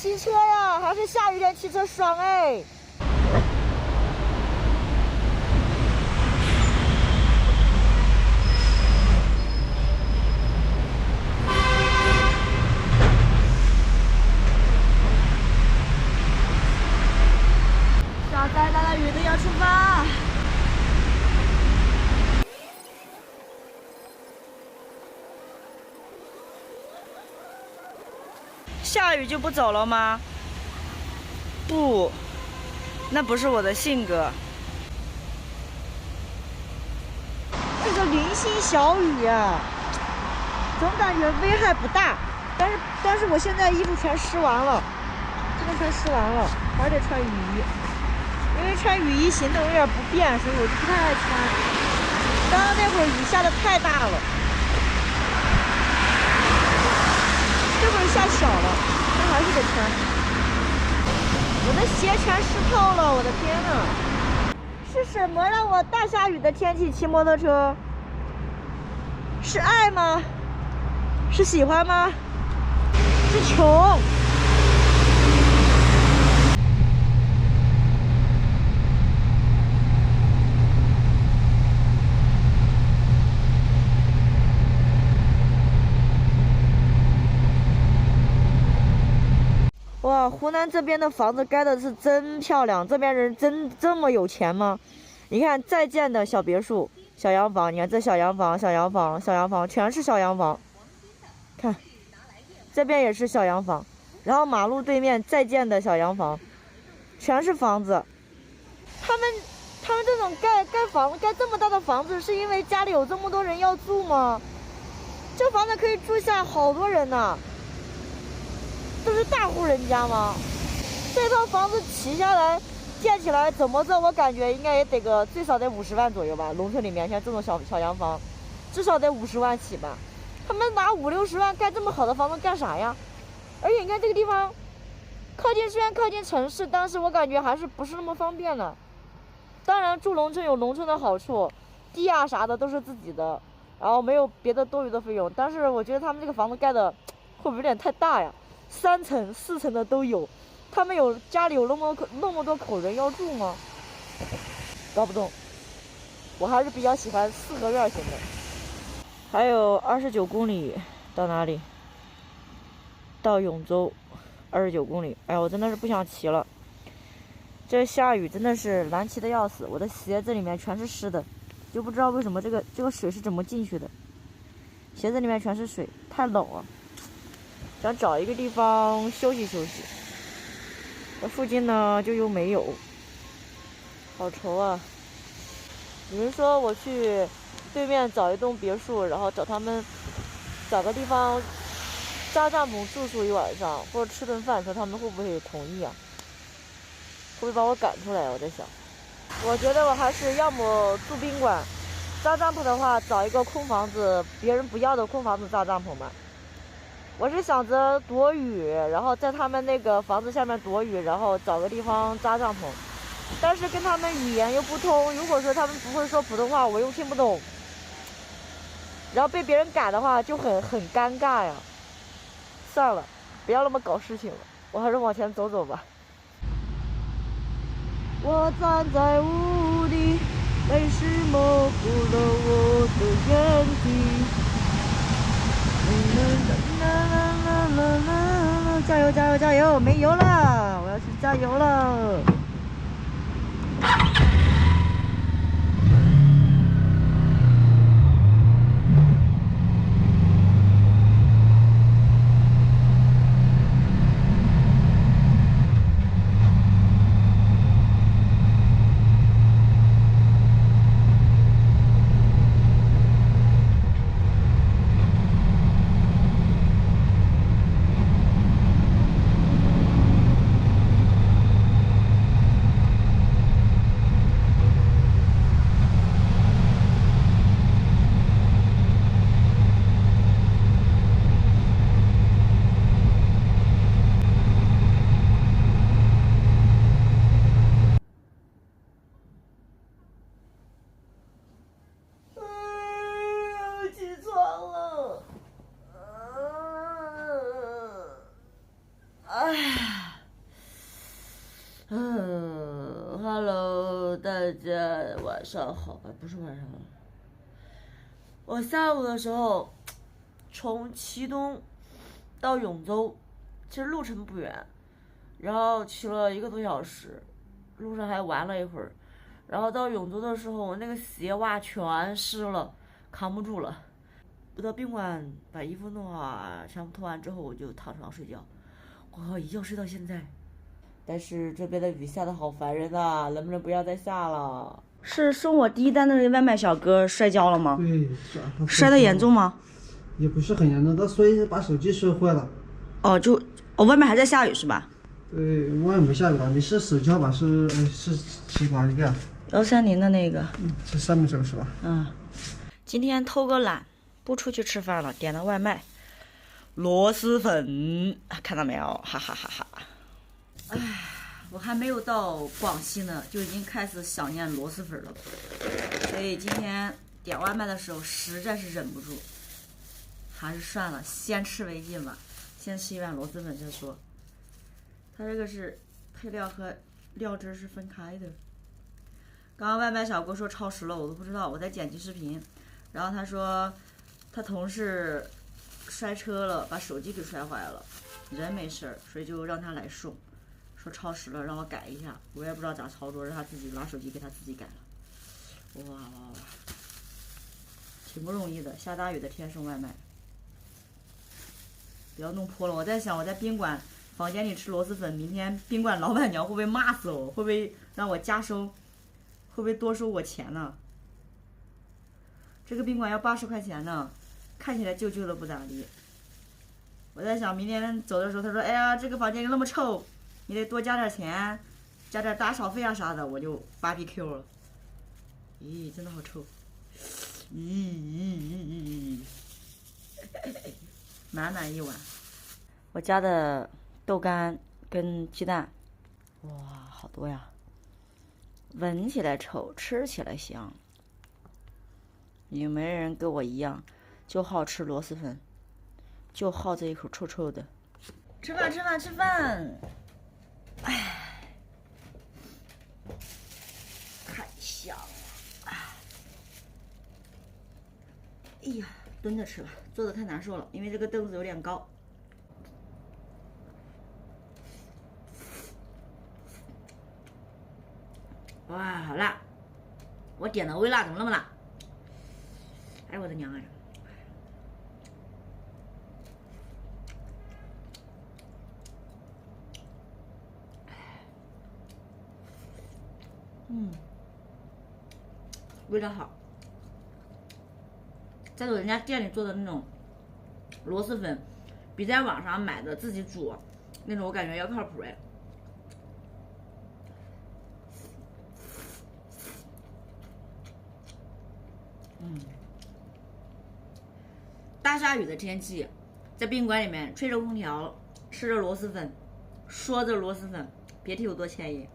骑车呀，还是下雨天骑车爽哎。下再大的雨都要出发。下雨就不走了吗？不，那不是我的性格。这个零星小雨啊，总感觉危害不大，但是我现在衣服全湿完了，真的全湿完了，还得穿雨衣，因为穿雨衣行动有点不便，所以我就不太爱穿。刚刚那会儿雨下的太大了。这会儿下小了，但还是得穿。我的鞋全湿透了，我的天哪！是什么让我大下雨的天气骑摩托车？是爱吗？是喜欢吗？是穷。哇，湖南这边的房子盖的是真漂亮，这边人真这么有钱吗？你看在建的小别墅、小洋房，你看这小洋房、小洋房、小洋房，全是小洋房。看，这边也是小洋房，然后马路对面在建的小洋房，全是房子。他们这种盖房子盖这么大的房子，是因为家里有这么多人要住吗？这房子可以住下好多人呢。都是大户人家吗？这套房子起下来建起来怎么着？我感觉应该也得个最少得50万左右吧。农村里面像这种小洋房，至少得50万起吧。他们拿50、60万盖这么好的房子干啥呀？而且你看这个地方，虽然靠近城市，但是我感觉还是不是那么方便的。当然住农村有农村的好处，地啊啥的都是自己的，然后没有别的多余的费用。但是我觉得他们这个房子盖的会不会有点太大呀？3层、4层的都有，他们家里有那么多口人要住吗？搞不懂，我还是比较喜欢4合院型的。还有29公里到哪里？到永州，29公里。哎呀，我真的是不想骑了。这下雨真的是难骑的要死，我的鞋子里面全是湿的，就不知道为什么这个水是怎么进去的。鞋子里面全是水，太冷了。想找一个地方休息休息，这附近呢就又没有，好愁啊！有人说我去对面找一栋别墅，然后找他们找个地方扎帐篷住宿一晚上，或者吃顿饭，说他们会不会同意啊？会不会把我赶出来？我在想，我觉得我还是要么住宾馆，扎帐篷的话找一个空房子，别人不要的空房子扎帐篷吧。我是想着躲雨，然后在他们那个房子下面躲雨，然后找个地方扎帐篷。但是跟他们语言又不通，如果说他们不会说普通话，我又听不懂，然后被别人赶的话就很尴尬呀。算了，不要那么搞事情了，我还是往前走走吧。我站在雾里，泪湿模糊了我的眼睛。加油加油加油！没油了，我要去加油了。大家晚上好，不是晚上好。我下午的时候从祁东到永州，其实路程不远，然后骑了1个多小时，路上还玩了一会儿，然后到永州的时候，我那个鞋袜全湿了，扛不住了。我到宾馆把衣服弄好，全部脱完之后，我就躺床上睡觉，我一觉睡到现在。但是这边的雨下的好烦人啊，能不能不要再下了？是送我第一单的那个外卖小哥摔跤了吗？对，摔得严重吗？也不是很严重，他把手机摔坏了。外面还在下雨是吧？对，外面没下雨了，你是手机号码是几哪一个？130的那个。是上面这个是吧？今天偷个懒，不出去吃饭了，点的外卖，螺蛳粉，看到没有？哈哈哈哈。我还没有到广西呢，就已经开始想念螺蛳粉了。所以今天点外卖的时候实在是忍不住，还是算了，先吃为敬吧。先吃一碗螺蛳粉再说。它这个是配料和料汁是分开的。刚刚外卖小哥说超时了，我都不知道，我在剪辑视频。然后他说他同事摔车了，把手机给摔坏了，人没事儿，所以就让他来送。说超时了，让我改一下，我也不知道咋操作，让他自己拿手机给他自己改了。哇，挺不容易的，下大雨的天送外卖，不要弄破了。我在想，我在宾馆房间里吃螺蛳粉，明天宾馆老板娘会不会骂死我？会不会让我加收？会不会多收我钱呢？这个宾馆要80块钱呢，看起来旧旧的不咋地。我在想，明天走的时候，他说：“哎呀，这个房间那么臭。”你得多加点钱，加点打扫费啊啥的，我就BBQ了。咦，真的好臭！咦，满满一碗。我加的豆干跟鸡蛋，哇，好多呀！闻起来臭，吃起来香。有没人跟我一样，就好吃螺蛳粉，就好这一口臭臭的。吃饭！哎，太香了！哎呀，蹲着吃吧，坐着太难受了，因为这个凳子有点高。哇，好辣！我点的微辣怎么那么辣？哎，我的娘哎！味道好。再说人家店里做的那种螺蛳粉，比在网上买的自己煮那种，我感觉要靠谱哎。大下雨的天气，在宾馆里面吹着空调，吃着螺蛳粉，说着螺蛳粉，别提有多惬意。